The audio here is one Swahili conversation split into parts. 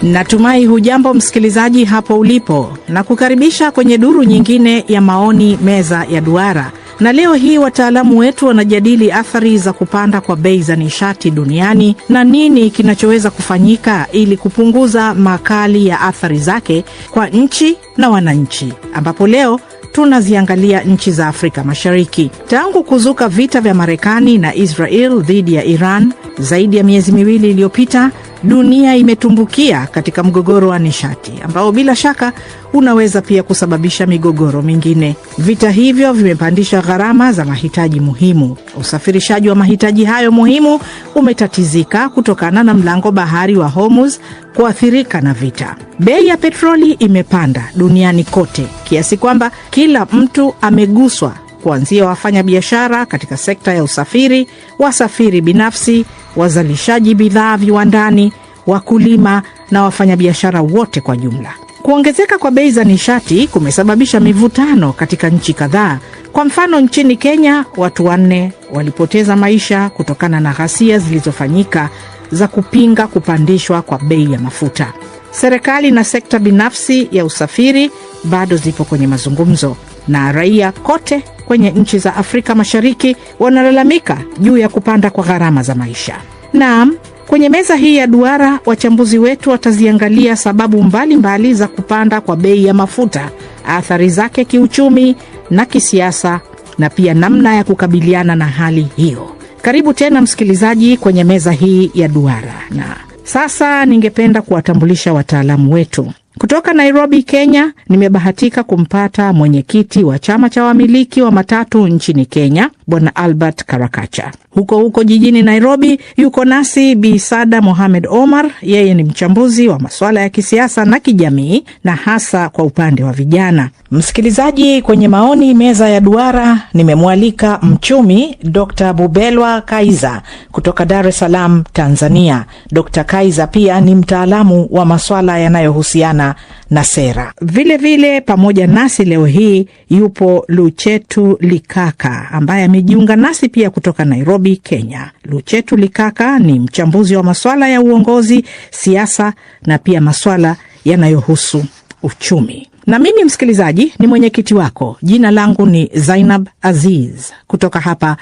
Natumai hujambo msikilizaji hapo ulipo, na kukaribisha kwenye duru nyingine ya maoni meza ya duara. Na leo hii wataalamu wetu wanajadili athari za kupanda kwa bei za nishati duniani na nini kinachoweza kufanyika ili kupunguza makali ya athari zake kwa nchi na wananchi, ambapo leo tunaziangalia nchi za Afrika Mashariki. Tangu kuzuka vita vya Marekani na Israel dhidi ya Iran zaidi ya miezi miwili iliyopita, dunia imetumbukia katika mgogoro wa nishati ambao bila shaka unaweza pia kusababisha migogoro mingine. Vita hivyo vimepandisha gharama za mahitaji muhimu. Usafirishaji wa mahitaji hayo muhimu umetatizika kutokana na mlango bahari wa Hormuz kuathirika na vita. Bei ya petroli imepanda duniani kote kiasi kwamba kila mtu ameguswa, kuanzia wafanya biashara katika sekta ya usafiri, wasafiri binafsi, wazalishaji bidhaa viwandani, wakulima na wafanyabiashara wote kwa jumla. Kuongezeka kwa bei za nishati kumesababisha mivutano katika nchi kadhaa. Kwa mfano, nchini Kenya, watu 4 walipoteza maisha kutokana na ghasia zilizofanyika za kupinga kupandishwa kwa bei ya mafuta. Serikali na sekta binafsi ya usafiri bado zipo kwenye mazungumzo, na raia kote kwenye nchi za Afrika Mashariki wanalalamika juu ya kupanda kwa gharama za maisha. Naam, kwenye meza hii ya duara wachambuzi wetu wataziangalia sababu mbalimbali za kupanda kwa bei ya mafuta, athari zake kiuchumi na kisiasa, na pia namna ya kukabiliana na hali hiyo. Karibu tena msikilizaji kwenye meza hii ya duara, na sasa ningependa kuwatambulisha wataalamu wetu. Kutoka Nairobi, Kenya, nimebahatika kumpata mwenyekiti wa chama cha wamiliki wa matatu nchini Kenya, Bwana Albert Karakacha. Huko jijini Nairobi yuko nasi Bi Sada Mohamed Omar. Yeye ni mchambuzi wa masuala ya kisiasa na kijamii, na hasa kwa upande wa vijana. Msikilizaji, kwenye maoni meza ya duara nimemwalika mchumi Dr. Bubelwa Kaiza kutoka Dar es Salaam, Tanzania. Dr. Kaiza pia ni mtaalamu wa masuala yanayohusiana na sera. Vile vile pamoja nasi leo hii yupo Luchetu Likaka ambaye amejiunga nasi pia kutoka Nairobi, Kenya. Luchetu Likaka ni mchambuzi wa masuala ya uongozi, siasa na pia masuala yanayohusu uchumi. Na mimi msikilizaji ni mwenyekiti wako. Jina langu ni Zainab Aziz kutoka hapa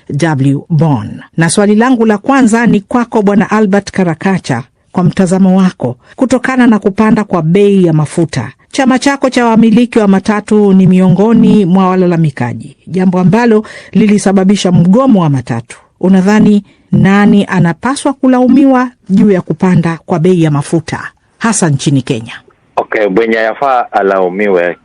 DW Bonn. Na swali langu la kwanza ni kwako Bwana Albert Karakacha. Kwa mtazamo wako, kutokana na kupanda kwa bei ya mafuta, chama chako cha wamiliki wa matatu ni miongoni mwa walalamikaji, jambo ambalo lilisababisha mgomo wa matatu. Unadhani nani anapaswa kulaumiwa juu ya kupanda kwa bei ya mafuta hasa nchini Kenya? Okay, mwenye yafaa alaumiwe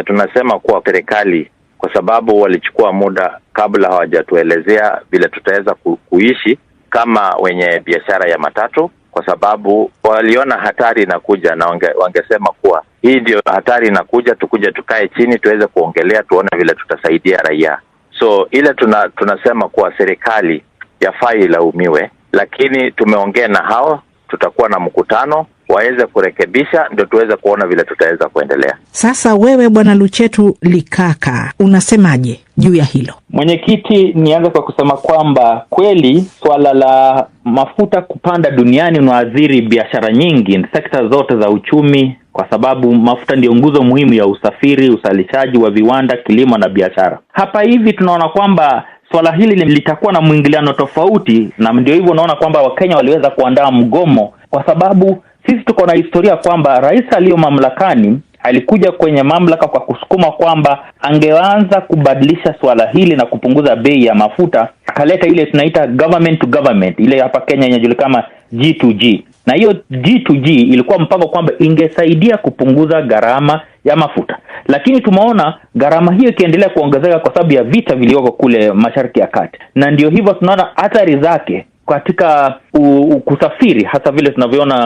tunasema kuwa serikali, kwa sababu walichukua muda kabla hawajatuelezea vile tutaweza kuishi kama wenye biashara ya matatu, kwa sababu waliona hatari inakuja na wangesema kuwa hii ndio hatari inakuja, tukuje tukae chini tuweze kuongelea, tuone vile tutasaidia raia. So ile tunasema kuwa serikali yafaa ilaumiwe, lakini tumeongea na hao, tutakuwa na mkutano waweze kurekebisha, ndio tuweze kuona vile tutaweza kuendelea. Sasa wewe Bwana Luchetu Likaka, unasemaje juu ya hilo? Mwenyekiti, nianze kwa kusema kwamba kweli swala la mafuta kupanda duniani unaathiri biashara nyingi, sekta zote za uchumi, kwa sababu mafuta ndio nguzo muhimu ya usafiri, uzalishaji wa viwanda, kilimo na biashara. Hapa hivi tunaona kwamba swala hili litakuwa na mwingiliano tofauti, na ndio hivyo unaona kwamba Wakenya waliweza kuandaa mgomo, kwa sababu sisi tuko na historia kwamba rais aliyo mamlakani alikuja kwenye mamlaka kwa kusukuma kwamba angeanza kubadilisha swala hili na kupunguza bei ya mafuta. Akaleta ile tunaita government to government, ile hapa Kenya inajulikana G2G. Na hiyo G2G ilikuwa mpango kwamba ingesaidia kupunguza gharama ya mafuta. Lakini tumeona gharama hiyo ikiendelea kuongezeka kwa sababu ya vita vilivyoko kule Mashariki ya Kati. Na ndio hivyo tunaona athari zake katika kusafiri, hasa vile tunavyoona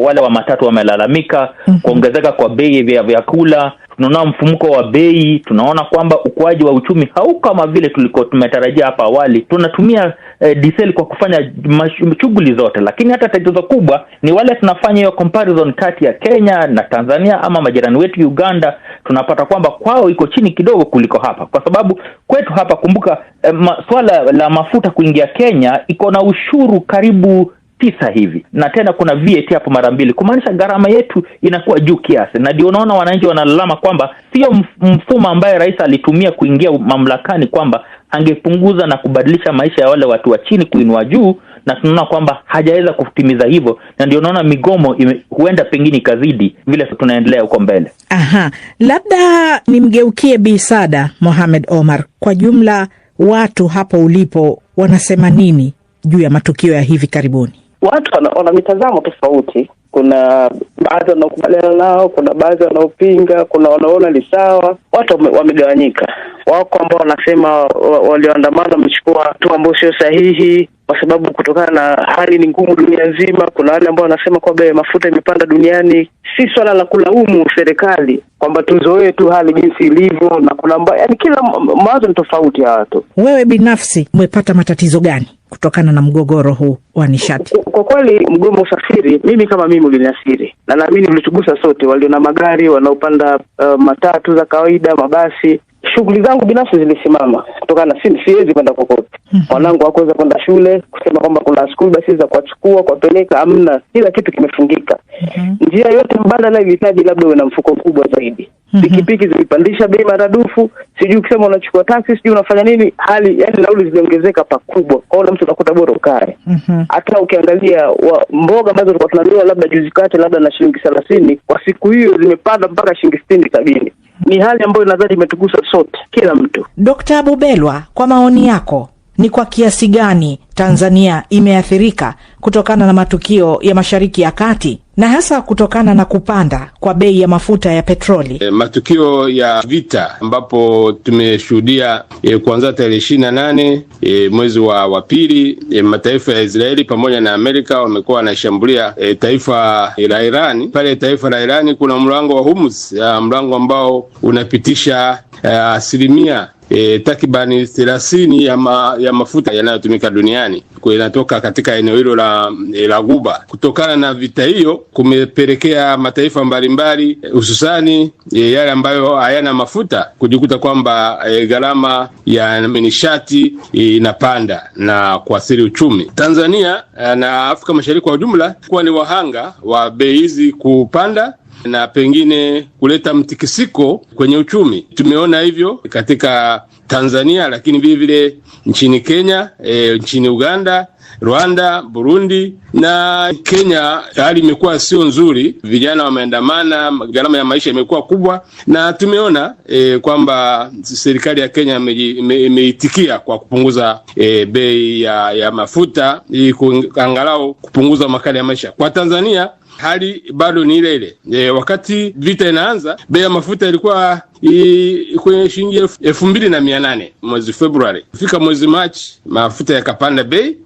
wale wa matatu wamelalamika kuongezeka kwa bei ya vyakula. Tunaona mfumuko wa bei, tunaona kwamba ukuaji wa uchumi hauko kama vile tulikuwa tumetarajia hapa awali. Tunatumia diesel kwa kufanya shughuli zote, lakini hata tatizo kubwa ni wale tunafanya hiyo comparison kati ya Kenya na Tanzania ama majirani wetu Uganda, tunapata kwamba kwao iko chini kidogo kuliko hapa, kwa sababu kwetu hapa, kumbuka swala la mafuta kuingia Kenya iko na ushuru karibu 9 hivi, na tena kuna VAT hapo mara 2, kumaanisha gharama yetu inakuwa juu kiasi. Na ndio unaona wananchi wanalalama kwamba sio mfumo ambaye rais alitumia kuingia mamlakani kwamba angepunguza na kubadilisha maisha ya wale watu wa chini kuinua juu, na tunaona kwamba hajaweza kutimiza hivyo, na ndio unaona migomo huenda pengine kazidi vile tunaendelea huko mbele. Aha, labda nimgeukie Bi Saada Mohamed Omar. Kwa jumla watu hapo ulipo wanasema nini juu ya matukio ya hivi karibuni? Watu wana mitazamo tofauti. Kuna baadhi wanaokubaliana nao, kuna baadhi wanaopinga, kuna wanaona ni sawa. Watu wamegawanyika. Wako ambao wanasema walioandamana wamechukua hatua ambayo sio sahihi kwa sababu kutokana na hali ni ngumu dunia nzima. Kuna wale ambao wanasema kwamba mafuta imepanda duniani. Si swala la kulaumu serikali kwamba tuzoee tu hali jinsi ilivyo, na kuna yaani kila mawazo ni tofauti ya watu. Wewe binafsi umepata matatizo gani kutokana na mgogoro huu wa nishati? Kwa kweli mgomo usafiri, mimi kama mimi uliniathiri, na naamini ulitugusa sote, walio na magari, wanaopanda matatu za kawaida, mabasi. Shughuli zangu binafsi zilisimama kutokana siwezi kwenda kokote. Wanangu hawakuweza kwenda shule, kusema kwamba kuna school buses za kuwachukua kuwapeleka, amna, kila kitu kimefungika. Njia yote mbadala ilihitaji labda uwe na mfuko mkubwa zaidi. Pikipiki zilipandisha bei maradufu, sijui ukisema unachukua taxi, sijui unafanya nini, hali yani nauli ziliongezeka pakubwa. Kwa hiyo mtu utakuta bora ukae. Hata ukiangalia mboga ambazo tulikuwa tunanunua labda juzi kati labda na shilingi 30, kwa siku hiyo zimepanda mpaka shilingi 60 70. Ni hali ambayo nadhani imetugusa sote, kila mtu. Dr. Bubelwa, kwa maoni yako, ni kwa kiasi gani Tanzania imeathirika kutokana na matukio ya Mashariki ya Kati na hasa kutokana na kupanda kwa bei ya mafuta ya petroli? Matukio ya vita ambapo tumeshuhudia kuanzia tarehe 28 mwezi wa pili, mataifa ya Israeli pamoja na Amerika wamekuwa wanashambulia taifa la Irani. Pale taifa la Irani kuna mlango wa Hormuz, mlango ambao unapitisha asilimia takribani 30 ya mafuta yanayotumika duniani yanatoka katika eneo hilo la Ghuba. Kutokana na vita hiyo kumepelekea mataifa mbalimbali hususani yale ambayo hayana mafuta kujikuta kwamba gharama ya nishati inapanda na kuathiri uchumi. Tanzania na Afrika Mashariki kwa ujumla kuwa ni wahanga wa bei hizi kupanda na pengine kuleta mtikisiko kwenye uchumi. Tumeona hivyo katika Tanzania, lakini vile vile nchini Kenya, nchini Uganda, Rwanda, Burundi na Kenya. Hali imekuwa sio nzuri, vijana wameandamana, gharama ya maisha imekuwa kubwa, na tumeona kwamba serikali ya Kenya imeitikia kwa kupunguza bei ya mafuta ili angalau kupunguza makali ya maisha. Kwa Tanzania hali bado ni ile ile. Wakati vita inaanza, bei ya mafuta ilikuwa kwenye shilingi 2,800 mwezi Februari. Kufika mwezi Machi mafuta yakapanda bei,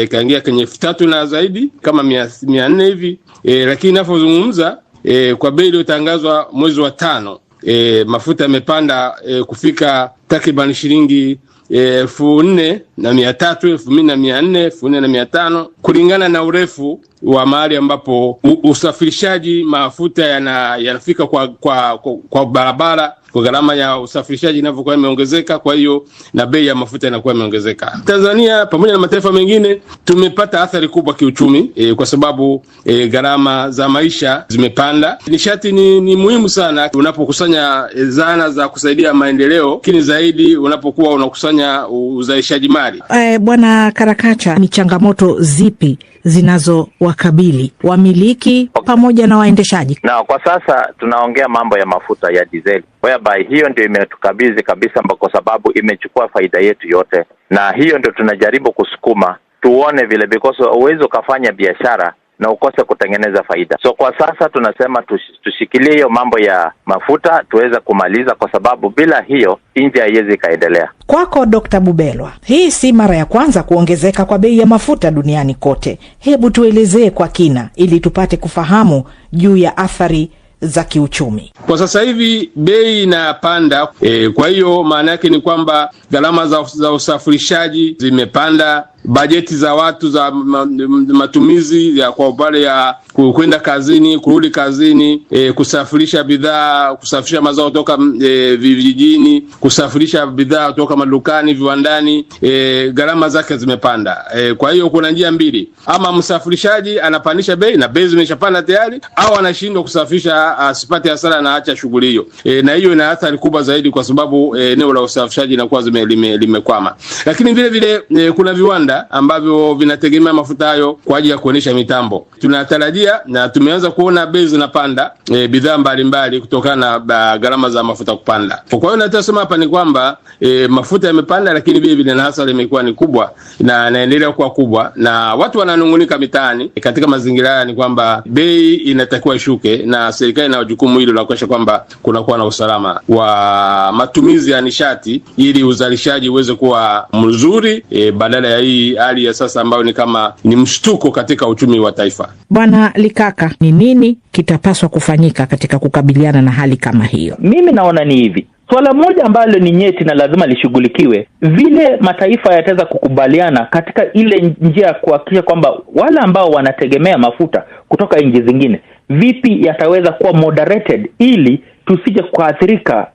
kaingia kwenye 3,000 na zaidi kama 400 hivi. Lakini ninapozungumza kwa bei iliyotangazwa mwezi wa 5, mafuta yamepanda kufika takriban shilingi 4,300, 4,400, 4,500 kulingana na urefu wa mahali ambapo usafirishaji mafuta yanafika kwa barabara. Kwa gharama ya usafirishaji inavyokuwa imeongezeka, kwa hiyo na bei ya mafuta inakuwa imeongezeka. Tanzania pamoja na mataifa mengine tumepata athari kubwa kiuchumi kwa sababu gharama za maisha zimepanda. Nishati ni muhimu sana unapokusanya zana za kusaidia maendeleo, lakini zaidi unapokuwa unakusanya uzalishaji mali. Bwana Karakacha, ni changamoto zipi zinazowakabili wamiliki pamoja na waendeshaji? Na kwa sasa tunaongea mambo ya mafuta ya diesel. Whereby hiyo ndio imetukabidhi kabisa, kwa sababu imechukua faida yetu yote, na hiyo ndio tunajaribu kusukuma tuone vile, because uwezo kufanya biashara na ukose kutengeneza faida. So kwa sasa tunasema tushikilie hiyo mambo ya mafuta tuweze kumaliza, kwa sababu bila hiyo nchi haiwezi kaendelea. Kwako Dr. Bubelwa, hii si mara ya kwanza kuongezeka kwa bei ya mafuta duniani kote. Hebu tuelezee kwa kina ili tupate kufahamu juu ya athari za kiuchumi. Kwa sasa hivi bei inapanda, kwa hiyo maana yake ni kwamba gharama za usafirishaji zimepanda, bajeti za watu za matumizi ya kwa upande ya kwenda kazini, kurudi kazini, kusafirisha bidhaa, kusafirisha mazao kutoka vijijini, kusafirisha bidhaa kutoka madukani, viwandani, gharama zake zimepanda. Kwa hiyo kuna njia mbili, ama msafirishaji anapandisha bei na bei zimeshapanda tayari, au anashindwa kusafirisha asipate hasara na acha shughuli hiyo. Na hiyo ina athari kubwa zaidi kwa sababu eneo la usafirishaji linakuwa limekwama. Lakini vile vile kuna viwanda ambavyo vinategemea mafuta hayo kwa ajili ya kuendesha mitambo. Tunatarajia na tumeanza kuona bei zinapanda, bidhaa mbalimbali kutokana na gharama za mafuta kupanda. Kwa hiyo natasema hapa ni kwamba mafuta yamepanda, lakini vile vile na hasara imekuwa ni kubwa na inaendelea kuwa kubwa, na watu wananungunika mitaani. Katika mazingira haya ni kwamba bei inatakiwa ishuke, na serikali ina jukumu hilo la kuhakikisha kwamba kunakuwa na usalama wa matumizi ya nishati ili uzalishaji uweze kuwa mzuri, badala ya hii hali ya sasa ambayo ni kama ni mshtuko katika uchumi wa taifa. Bwana Likaka, ni nini kitapaswa kufanyika katika kukabiliana na hali kama hiyo? Mimi naona ni hivi. Swala moja ambalo ni nyeti na lazima lishughulikiwe, vile mataifa yataweza kukubaliana katika ile njia ya kuhakikisha kwamba wale ambao wanategemea mafuta kutoka nchi zingine, vipi yataweza kuwa moderated ili tusije kuathirika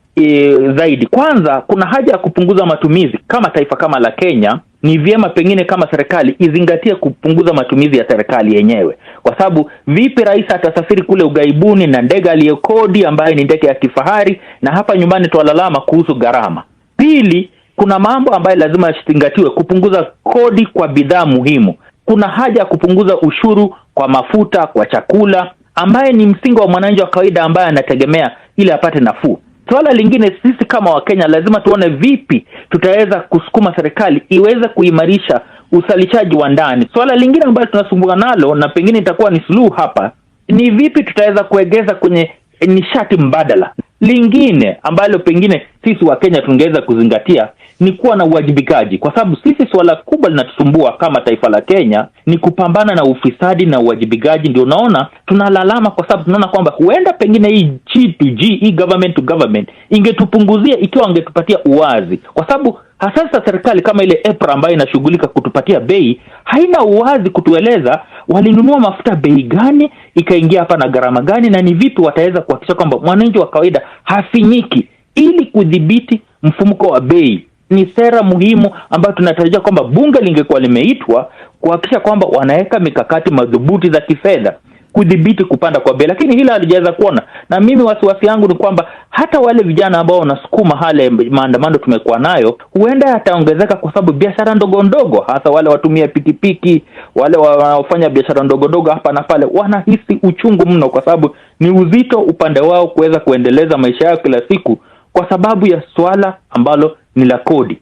zaidi. Kwanza kuna haja ya kupunguza matumizi. Kama taifa kama la Kenya, ni vyema pengine kama serikali izingatie kupunguza matumizi ya serikali yenyewe, kwa sababu vipi rais atasafiri kule ugaibuni na ndege aliyokodi ambaye ni ndege ya kifahari, na hapa nyumbani tuwalalama kuhusu gharama. Pili, kuna mambo ambayo lazima yashingatiwe, kupunguza kodi kwa bidhaa muhimu. Kuna haja ya kupunguza ushuru kwa mafuta, kwa chakula, ambaye ni msingi wa mwananchi wa kawaida ambaye anategemea ili apate nafuu. Swala lingine, sisi kama Wakenya lazima tuone vipi tutaweza kusukuma serikali iweze kuimarisha uzalishaji wa ndani. Swala lingine ambalo tunasumbua nalo na pengine itakuwa ni suluhu hapa, ni vipi tutaweza kuegeza kwenye nishati mbadala. Lingine ambalo pengine sisi Wakenya tungeweza kuzingatia ni kuwa na uwajibikaji, kwa sababu sisi swala kubwa linatusumbua kama taifa la Kenya ni kupambana na ufisadi na uwajibikaji. Ndio unaona tunalalama, kwa sababu tunaona kwamba huenda pengine hii G2G, hii government to government, ingetupunguzia ikiwa angetupatia uwazi, kwa sababu hasa serikali kama ile EPRA ambayo inashughulika kutupatia bei haina uwazi kutueleza walinunua mafuta bei gani, ikaingia hapa na gharama gani, na ni vipi wataweza kuhakikisha kwamba mwananchi wa kawaida hafinyiki. Ili kudhibiti mfumuko wa bei, ni sera muhimu ambayo tunatarajia kwamba bunge lingekuwa limeitwa kuhakikisha kwamba wanaweka mikakati madhubuti za kifedha kudhibiti kupanda kwa bei, lakini hila halijaweza kuona. Na mimi wasiwasi yangu ni kwamba hata wale vijana ambao wanasukuma hale maandamano tumekuwa nayo, huenda yataongezeka kwa sababu biashara ndogo ndogo, hasa wale watumia pikipiki, wale wanaofanya biashara ndogo ndogo hapa na pale, wanahisi uchungu mno, kwa sababu ni uzito upande wao kuweza kuendeleza maisha yao kila siku kwa sababu ya swala ambalo ni la kodi.